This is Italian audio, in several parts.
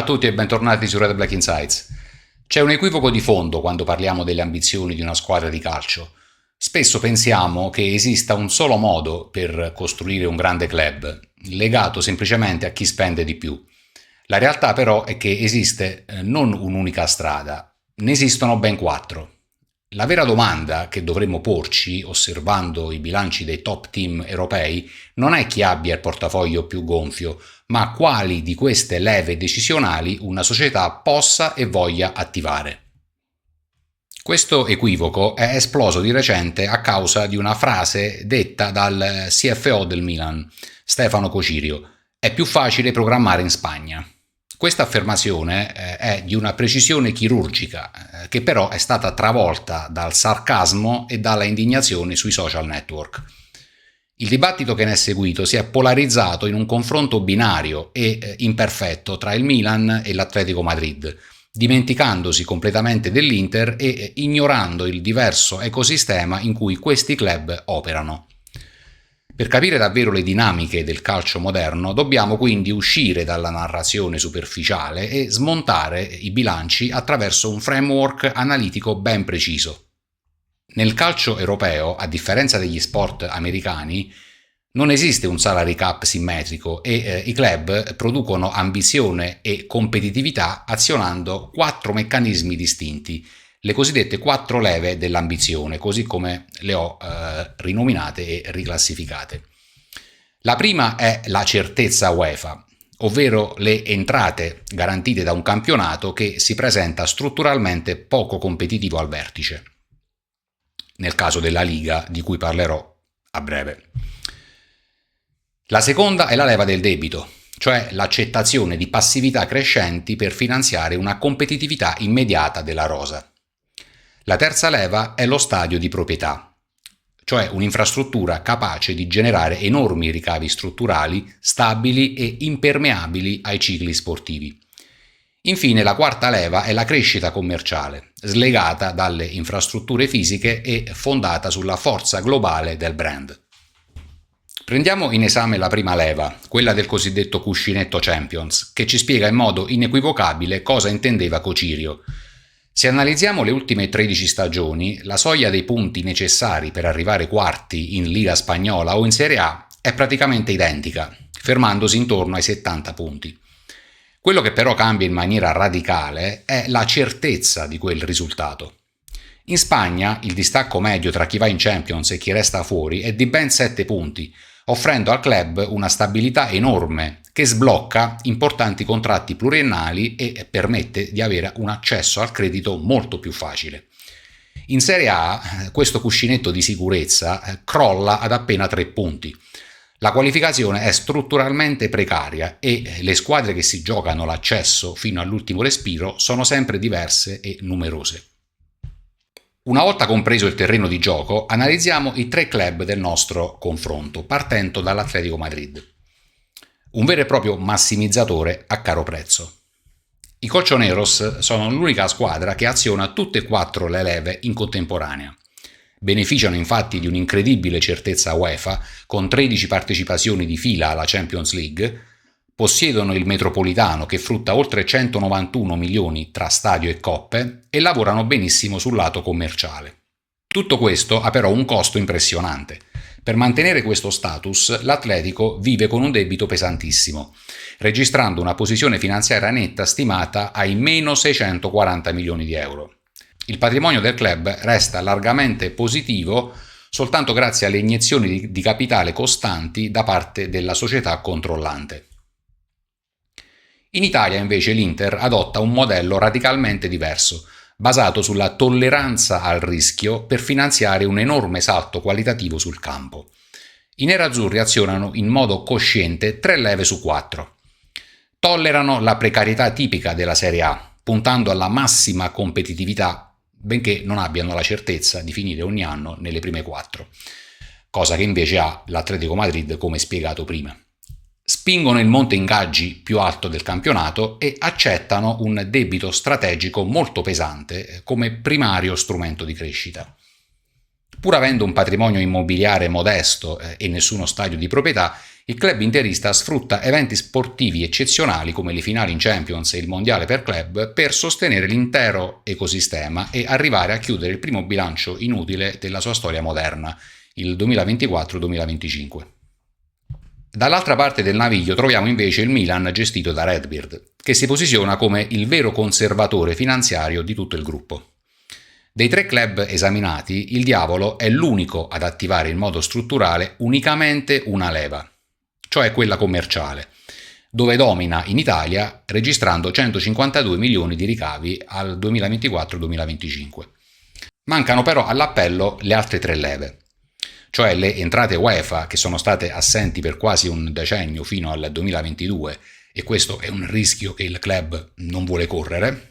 Ciao a tutti e bentornati su Red Black Insights. C'è un equivoco di fondo quando parliamo delle ambizioni di una squadra di calcio. Spesso pensiamo che esista un solo modo per costruire un grande club, legato semplicemente a chi spende di più. La realtà però è che esiste non un'unica strada, ne esistono ben quattro. La vera domanda che dovremmo porci, osservando i bilanci dei top team europei, non è chi abbia il portafoglio più gonfio, ma quali di queste leve decisionali una società possa e voglia attivare. Questo equivoco è esploso di recente a causa di una frase detta dal CFO del Milan, Stefano Cocirio: è più facile programmare in Spagna. Questa affermazione è di una precisione chirurgica, che però è stata travolta dal sarcasmo e dalla indignazione sui social network. Il dibattito che ne è seguito si è polarizzato in un confronto binario e imperfetto tra il Milan e l'Atletico Madrid, dimenticandosi completamente dell'Inter e ignorando il diverso ecosistema in cui questi club operano. Per capire davvero le dinamiche del calcio moderno dobbiamo quindi uscire dalla narrazione superficiale e smontare i bilanci attraverso un framework analitico ben preciso. Nel calcio europeo, a differenza degli sport americani, non esiste un salary cap simmetrico e i club producono ambizione e competitività azionando quattro meccanismi distinti, le cosiddette quattro leve dell'ambizione, così come le ho rinominate e riclassificate. La prima è la certezza UEFA, ovvero le entrate garantite da un campionato che si presenta strutturalmente poco competitivo al vertice, nel caso della Liga, di cui parlerò a breve. La seconda è la leva del debito, cioè l'accettazione di passività crescenti per finanziare una competitività immediata della rosa. La terza leva è lo stadio di proprietà, cioè un'infrastruttura capace di generare enormi ricavi strutturali, stabili e impermeabili ai cicli sportivi. Infine, la quarta leva è la crescita commerciale, slegata dalle infrastrutture fisiche e fondata sulla forza globale del brand. Prendiamo in esame la prima leva, quella del cosiddetto cuscinetto Champions, che ci spiega in modo inequivocabile cosa intendeva Cocirio. Se analizziamo le ultime 13 stagioni, la soglia dei punti necessari per arrivare quarti in Liga Spagnola o in Serie A è praticamente identica, fermandosi intorno ai 70 punti. Quello che però cambia in maniera radicale è la certezza di quel risultato. In Spagna il distacco medio tra chi va in Champions e chi resta fuori è di ben 7 punti, offrendo al club una stabilità enorme che sblocca importanti contratti pluriennali e permette di avere un accesso al credito molto più facile. In Serie A questo cuscinetto di sicurezza crolla ad appena 3 punti. La qualificazione è strutturalmente precaria e le squadre che si giocano l'accesso fino all'ultimo respiro sono sempre diverse e numerose. Una volta compreso il terreno di gioco, analizziamo i 3 club del nostro confronto, partendo dall'Atletico Madrid. Un vero e proprio massimizzatore a caro prezzo. I Colchoneros sono l'unica squadra che aziona tutte e 4 le leve in contemporanea. Beneficiano infatti di un'incredibile certezza UEFA, con 13 partecipazioni di fila alla Champions League, possiedono il Metropolitano che frutta oltre 191 milioni tra stadio e coppe e lavorano benissimo sul lato commerciale. Tutto questo ha però un costo impressionante. Per mantenere questo status, l'Atletico vive con un debito pesantissimo, registrando una posizione finanziaria netta stimata ai meno 640 milioni di euro. Il patrimonio del club resta largamente positivo soltanto grazie alle iniezioni di capitale costanti da parte della società controllante. In Italia invece l'Inter adotta un modello radicalmente diverso, basato sulla tolleranza al rischio per finanziare un enorme salto qualitativo sul campo. I nerazzurri azionano in modo cosciente 3 leve su 4. Tollerano la precarietà tipica della Serie A, puntando alla massima competitività, benché non abbiano la certezza di finire ogni anno nelle prime 4, cosa che invece ha l'Atletico Madrid come spiegato prima. Spingono il monte ingaggi più alto del campionato e accettano un debito strategico molto pesante come primario strumento di crescita. Pur avendo un patrimonio immobiliare modesto e nessuno stadio di proprietà, il club interista sfrutta eventi sportivi eccezionali come le finali in Champions e il mondiale per club per sostenere l'intero ecosistema e arrivare a chiudere il primo bilancio inutile della sua storia moderna, il 2024-2025. Dall'altra parte del naviglio troviamo invece il Milan gestito da Redbird, che si posiziona come il vero conservatore finanziario di tutto il gruppo. Dei 3 club esaminati, il Diavolo è l'unico ad attivare in modo strutturale unicamente una leva, cioè quella commerciale, dove domina in Italia registrando 152 milioni di ricavi al 2024-2025. Mancano però all'appello le altre 3 leve, cioè le entrate UEFA che sono state assenti per quasi un decennio fino al 2022, e questo è un rischio che il club non vuole correre.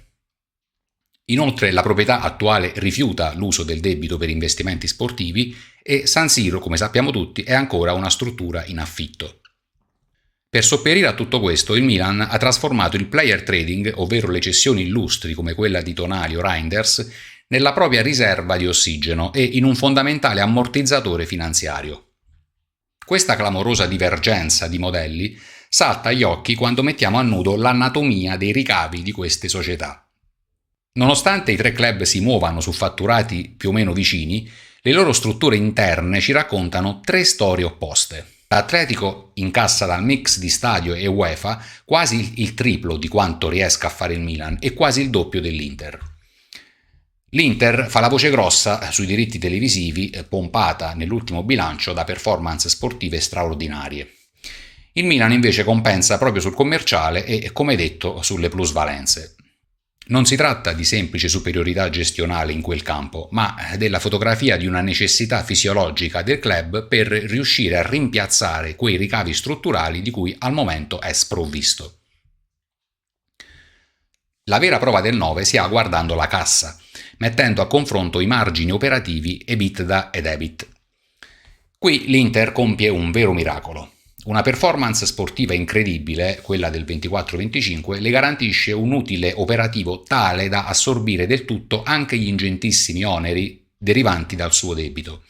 Inoltre la proprietà attuale rifiuta l'uso del debito per investimenti sportivi e San Siro, come sappiamo tutti, è ancora una struttura in affitto. Per sopperire a tutto questo, il Milan ha trasformato il player trading, ovvero le cessioni illustri come quella di Tonali o Reinders, nella propria riserva di ossigeno e in un fondamentale ammortizzatore finanziario. Questa clamorosa divergenza di modelli salta agli occhi quando mettiamo a nudo l'anatomia dei ricavi di queste società. Nonostante i 3 club si muovano su fatturati più o meno vicini, le loro strutture interne ci raccontano 3 storie opposte. L'Atletico incassa dal mix di stadio e UEFA quasi il triplo di quanto riesca a fare il Milan e quasi il doppio dell'Inter. L'Inter fa la voce grossa sui diritti televisivi, pompata nell'ultimo bilancio da performance sportive straordinarie. Il Milan invece compensa proprio sul commerciale e, come detto, sulle plusvalenze. Non si tratta di semplice superiorità gestionale in quel campo, ma della fotografia di una necessità fisiologica del club per riuscire a rimpiazzare quei ricavi strutturali di cui al momento è sprovvisto. La vera prova del 9 si ha guardando la cassa, mettendo a confronto i margini operativi EBITDA ed EBIT. Qui l'Inter compie un vero miracolo. Una performance sportiva incredibile, quella del 24-25, le garantisce un utile operativo tale da assorbire del tutto anche gli ingentissimi oneri derivanti dal suo debito.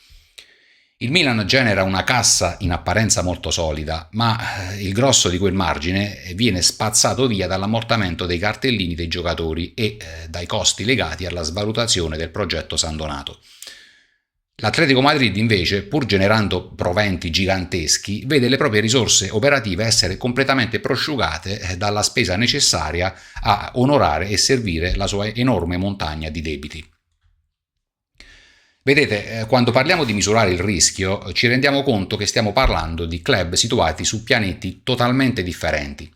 Il Milan genera una cassa in apparenza molto solida, ma il grosso di quel margine viene spazzato via dall'ammortamento dei cartellini dei giocatori e dai costi legati alla svalutazione del progetto San Donato. L'Atletico Madrid invece, pur generando proventi giganteschi, vede le proprie risorse operative essere completamente prosciugate dalla spesa necessaria a onorare e servire la sua enorme montagna di debiti. Vedete, quando parliamo di misurare il rischio, ci rendiamo conto che stiamo parlando di club situati su pianeti totalmente differenti.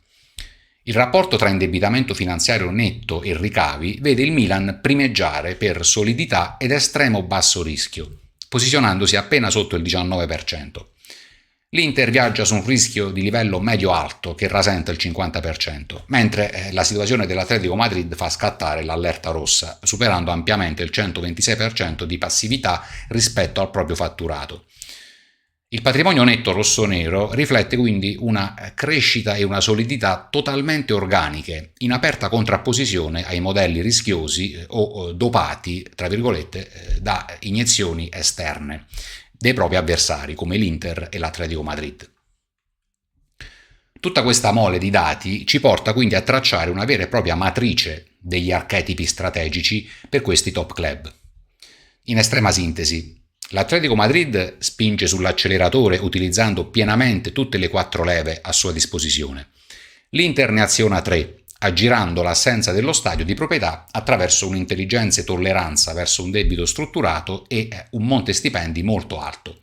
Il rapporto tra indebitamento finanziario netto e ricavi vede il Milan primeggiare per solidità ed estremo basso rischio, posizionandosi appena sotto il 19%. L'Inter viaggia su un rischio di livello medio-alto che rasenta il 50%, mentre la situazione dell'Atletico Madrid fa scattare l'allerta rossa, superando ampiamente il 126% di passività rispetto al proprio fatturato. Il patrimonio netto rossonero riflette quindi una crescita e una solidità totalmente organiche, in aperta contrapposizione ai modelli rischiosi o dopati, tra virgolette, da iniezioni esterne dei propri avversari come l'Inter e l'Atletico Madrid. Tutta questa mole di dati ci porta quindi a tracciare una vera e propria matrice degli archetipi strategici per questi top club. In estrema sintesi, l'Atletico Madrid spinge sull'acceleratore utilizzando pienamente tutte le 4 leve a sua disposizione. L'Inter ne aziona 3, aggirando l'assenza dello stadio di proprietà attraverso un'intelligenza e tolleranza verso un debito strutturato e un monte stipendi molto alto.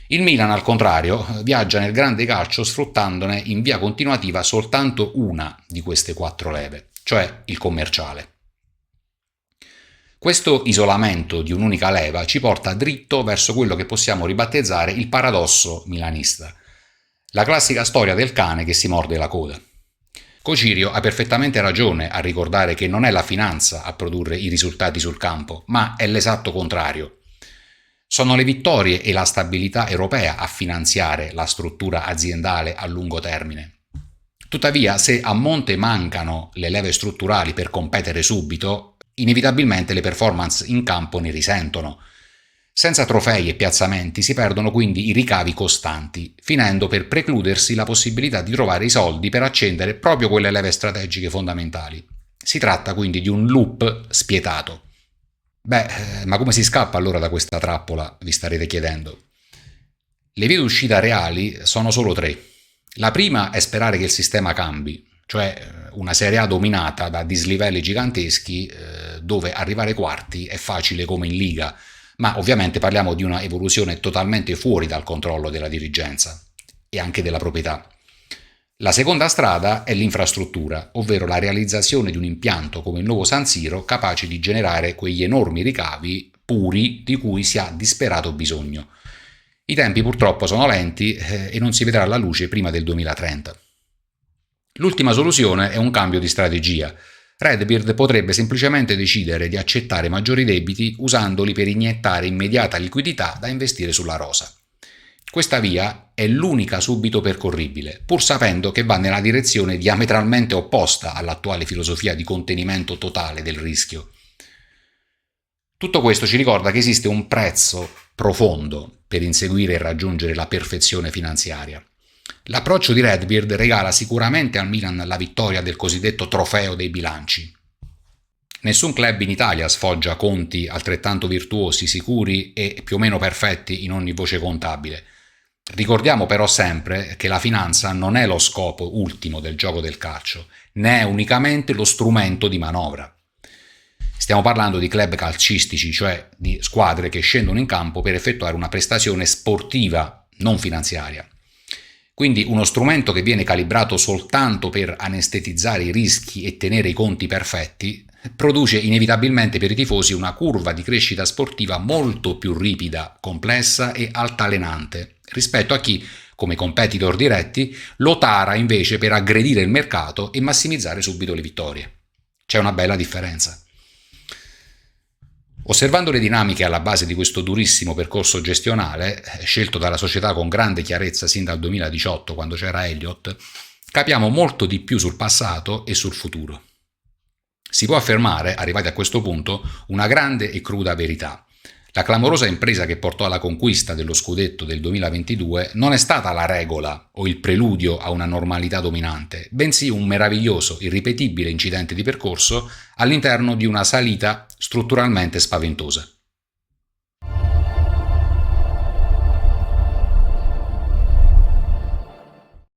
Il Milan, al contrario, viaggia nel grande calcio sfruttandone in via continuativa soltanto una di queste 4 leve, cioè il commerciale. Questo isolamento di un'unica leva ci porta dritto verso quello che possiamo ribattezzare il paradosso milanista, la classica storia del cane che si morde la coda. Cocirio ha perfettamente ragione a ricordare che non è la finanza a produrre i risultati sul campo, ma è l'esatto contrario. Sono le vittorie e la stabilità europea a finanziare la struttura aziendale a lungo termine. Tuttavia, se a monte mancano le leve strutturali per competere subito, inevitabilmente le performance in campo ne risentono. Senza trofei e piazzamenti si perdono quindi i ricavi costanti, finendo per precludersi la possibilità di trovare i soldi per accendere proprio quelle leve strategiche fondamentali. Si tratta quindi di un loop spietato. Ma come si scappa allora da questa trappola, vi starete chiedendo? Le vie d'uscita reali sono solo tre. La prima è sperare che il sistema cambi, cioè una Serie A dominata da dislivelli giganteschi dove arrivare quarti è facile come in Liga, ma ovviamente parliamo di una evoluzione totalmente fuori dal controllo della dirigenza e anche della proprietà. La seconda strada è l'infrastruttura, ovvero la realizzazione di un impianto come il nuovo San Siro capace di generare quegli enormi ricavi puri di cui si ha disperato bisogno. I tempi purtroppo sono lenti e non si vedrà la luce prima del 2030. L'ultima soluzione è un cambio di strategia. Redbeard potrebbe semplicemente decidere di accettare maggiori debiti usandoli per iniettare immediata liquidità da investire sulla rosa. Questa via è l'unica subito percorribile, pur sapendo che va nella direzione diametralmente opposta all'attuale filosofia di contenimento totale del rischio. Tutto questo ci ricorda che esiste un prezzo profondo per inseguire e raggiungere la perfezione finanziaria. L'approccio di Redbeard regala sicuramente al Milan la vittoria del cosiddetto trofeo dei bilanci. Nessun club in Italia sfoggia conti altrettanto virtuosi, sicuri e più o meno perfetti in ogni voce contabile. Ricordiamo però sempre che la finanza non è lo scopo ultimo del gioco del calcio, né è unicamente lo strumento di manovra. Stiamo parlando di club calcistici, cioè di squadre che scendono in campo per effettuare una prestazione sportiva, non finanziaria. Quindi uno strumento che viene calibrato soltanto per anestetizzare i rischi e tenere i conti perfetti produce inevitabilmente per i tifosi una curva di crescita sportiva molto più ripida, complessa e altalenante rispetto a chi, come competitor diretti, lo tara invece per aggredire il mercato e massimizzare subito le vittorie. C'è una bella differenza. Osservando le dinamiche alla base di questo durissimo percorso gestionale, scelto dalla società con grande chiarezza sin dal 2018, quando c'era Elliott, capiamo molto di più sul passato e sul futuro. Si può affermare, arrivati a questo punto, una grande e cruda verità. La clamorosa impresa che portò alla conquista dello scudetto del 2022 non è stata la regola o il preludio a una normalità dominante, bensì un meraviglioso, irripetibile incidente di percorso all'interno di una salita strutturalmente spaventosa.